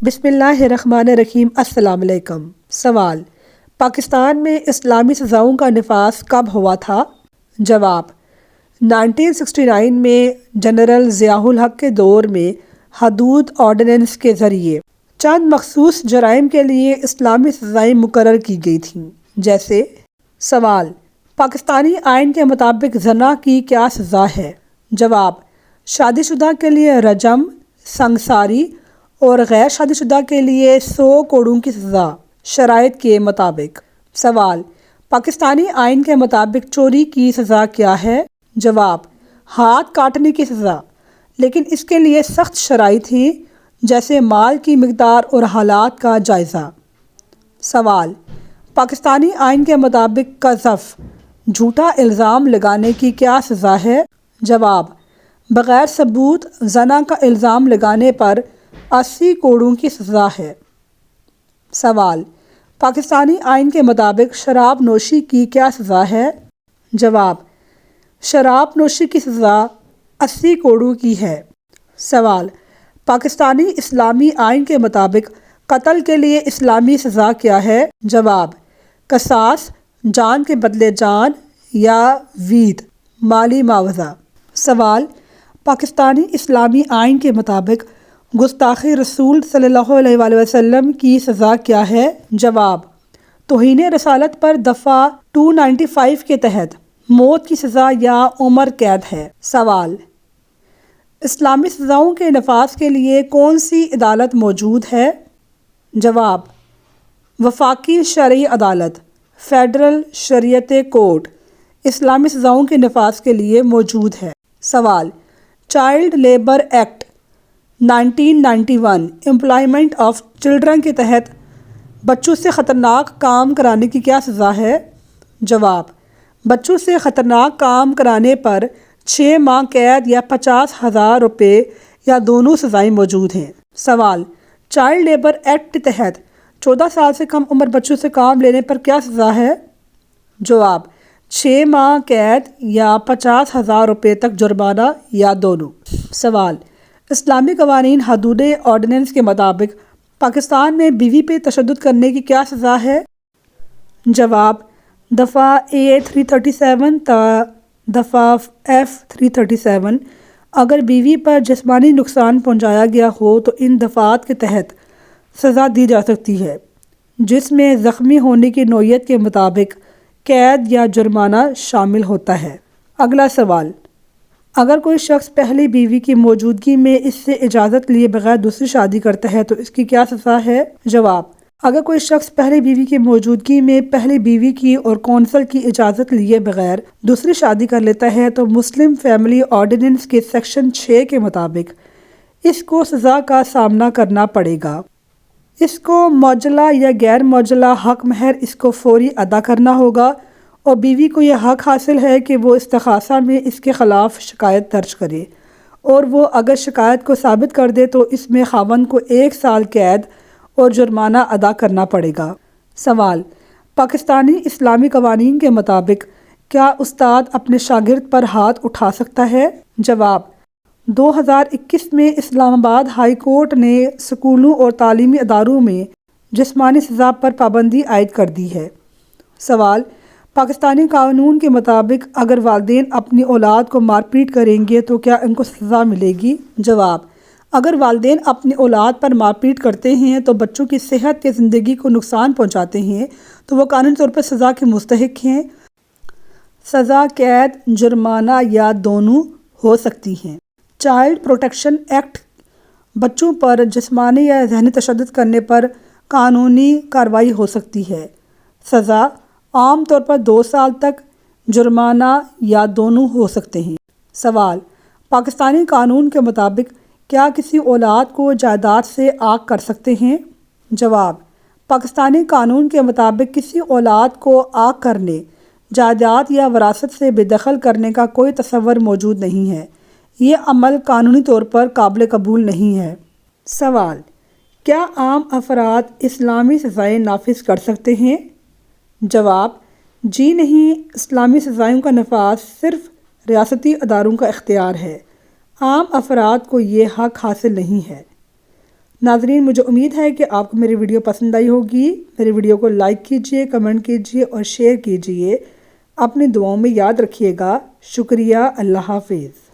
بسم اللہ الرحمن الرحیم۔ السلام علیکم۔ سوال: پاکستان میں اسلامی سزاؤں کا نفاذ کب ہوا تھا؟ جواب: 1969 میں جنرل ضیاء الحق کے دور میں حدود آرڈیننس کے ذریعے چند مخصوص جرائم کے لیے اسلامی سزائیں مقرر کی گئی تھیں، جیسے سوال: پاکستانی آئین کے مطابق زنا کی کیا سزا ہے؟ جواب: شادی شدہ کے لیے رجم، سنگساری اور غیر شادی شدہ کے لیے 100 کوڑوں کی سزا، شرائط کے مطابق۔ سوال: پاکستانی آئین کے مطابق چوری کی سزا کیا ہے؟ جواب: ہاتھ کاٹنے کی سزا، لیکن اس کے لیے سخت شرائط ہیں، جیسے مال کی مقدار اور حالات کا جائزہ۔ سوال: پاکستانی آئین کے مطابق قذف، جھوٹا الزام لگانے کی کیا سزا ہے؟ جواب: بغیر ثبوت زنا کا الزام لگانے پر 80 کوڑوں کی سزا ہے۔ سوال: پاکستانی آئین کے مطابق شراب نوشی کی کیا سزا ہے؟ جواب: شراب نوشی کی سزا 80 کوڑوں کی ہے۔ سوال: پاکستانی اسلامی آئین کے مطابق قتل کے لیے اسلامی سزا کیا ہے؟ جواب: قصاص، جان کے بدلے جان یا وید، مالی معاوضہ۔ سوال: پاکستانی اسلامی آئین کے مطابق گستاخی رسول صلی اللہ علیہ وآلہ وسلم کی سزا کیا ہے؟ جواب: توہین رسالت پر دفعہ 295 کے تحت موت کی سزا یا عمر قید ہے۔ سوال: اسلامی سزاؤں کے نفاذ کے لیے کون سی عدالت موجود ہے؟ جواب: وفاقی شرعی عدالت، فیڈرل شریعت کورٹ، اسلامی سزاؤں کے نفاذ کے لیے موجود ہے۔ سوال: child labour act 1991 employment of children کے تحت بچوں سے خطرناک کام کرانے کی کیا سزا ہے؟ جواب: بچوں سے خطرناک کام کرانے پر 6 ماہ قید یا 50,000 روپے یا دونوں سزائیں موجود ہیں۔ سوال: چائلڈ لیبر ایکٹ کے تحت 14 سال سے کم عمر بچوں سے کام لینے پر کیا سزا ہے؟ جواب: 6 ماہ قید یا 50,000 روپے تک جرمانہ یا دونوں۔ سوال: اسلامی قوانین حدود آرڈیننس کے مطابق پاکستان میں بیوی پہ تشدد کرنے کی کیا سزا ہے؟ جواب: دفعہ A 337 تا دفعہ F 337۔ اگر بیوی پر جسمانی نقصان پہنچایا گیا ہو تو ان دفعات کے تحت سزا دی جا سکتی ہے، جس میں زخمی ہونے کی نوعیت کے مطابق قید یا جرمانہ شامل ہوتا ہے۔ اگلا سوال: اگر کوئی شخص پہلی بیوی کی موجودگی میں اس سے اجازت لیے بغیر دوسری شادی کرتا ہے تو اس کی کیا سزا ہے؟ جواب: اگر کوئی شخص پہلی بیوی کی موجودگی میں پہلی بیوی کی اور کونسل کی اجازت لیے بغیر دوسری شادی کر لیتا ہے تو مسلم فیملی آرڈیننس کے سیکشن 6 کے مطابق اس کو سزا کا سامنا کرنا پڑے گا۔ اس کو معجلہ یا غیر معجلہ حق مہر اس کو فوری ادا کرنا ہوگا، اور بیوی کو یہ حق حاصل ہے کہ وہ استغاثہ میں اس کے خلاف شکایت درج کرے، اور وہ اگر شکایت کو ثابت کر دے تو اس میں خاوند کو 1 سال قید اور جرمانہ ادا کرنا پڑے گا۔ سوال: پاکستانی اسلامی قوانین کے مطابق کیا استاد اپنے شاگرد پر ہاتھ اٹھا سکتا ہے؟ جواب: 2021 میں اسلام آباد ہائی کورٹ نے اسکولوں اور تعلیمی اداروں میں جسمانی سزا پر پابندی عائد کر دی ہے۔ سوال: پاکستانی قانون کے مطابق اگر والدین اپنی اولاد کو مار پیٹ کریں گے تو کیا ان کو سزا ملے گی؟ جواب: اگر والدین اپنی اولاد پر مار پیٹ کرتے ہیں تو بچوں کی صحت یا زندگی کو نقصان پہنچاتے ہیں تو وہ قانونی طور پر سزا کے مستحق ہیں۔ سزا قید، جرمانہ یا دونوں ہو سکتی ہیں۔ چائلڈ پروٹیکشن ایکٹ بچوں پر جسمانی یا ذہنی تشدد کرنے پر قانونی کارروائی ہو سکتی ہے۔ سزا عام طور پر 2 سال تک، جرمانہ یا دونوں ہو سکتے ہیں۔ سوال: پاکستانی قانون کے مطابق کیا کسی اولاد کو جائیداد سے عاق کر سکتے ہیں؟ جواب: پاکستانی قانون کے مطابق کسی اولاد کو عاق کرنے، جائیداد یا وراثت سے بے دخل کرنے کا کوئی تصور موجود نہیں ہے۔ یہ عمل قانونی طور پر قابل قبول نہیں ہے۔ سوال: کیا عام افراد اسلامی سزائیں نافذ کر سکتے ہیں؟ جواب: جی نہیں، اسلامی سزاؤں کا نفاذ صرف ریاستی اداروں کا اختیار ہے، عام افراد کو یہ حق حاصل نہیں ہے۔ ناظرین، مجھے امید ہے کہ آپ کو میری ویڈیو پسند آئی ہوگی۔ میری ویڈیو کو لائک کیجئے، کمنٹ کیجئے اور شیئر کیجئے۔ اپنی دعاؤں میں یاد رکھیے گا۔ شکریہ۔ اللہ حافظ۔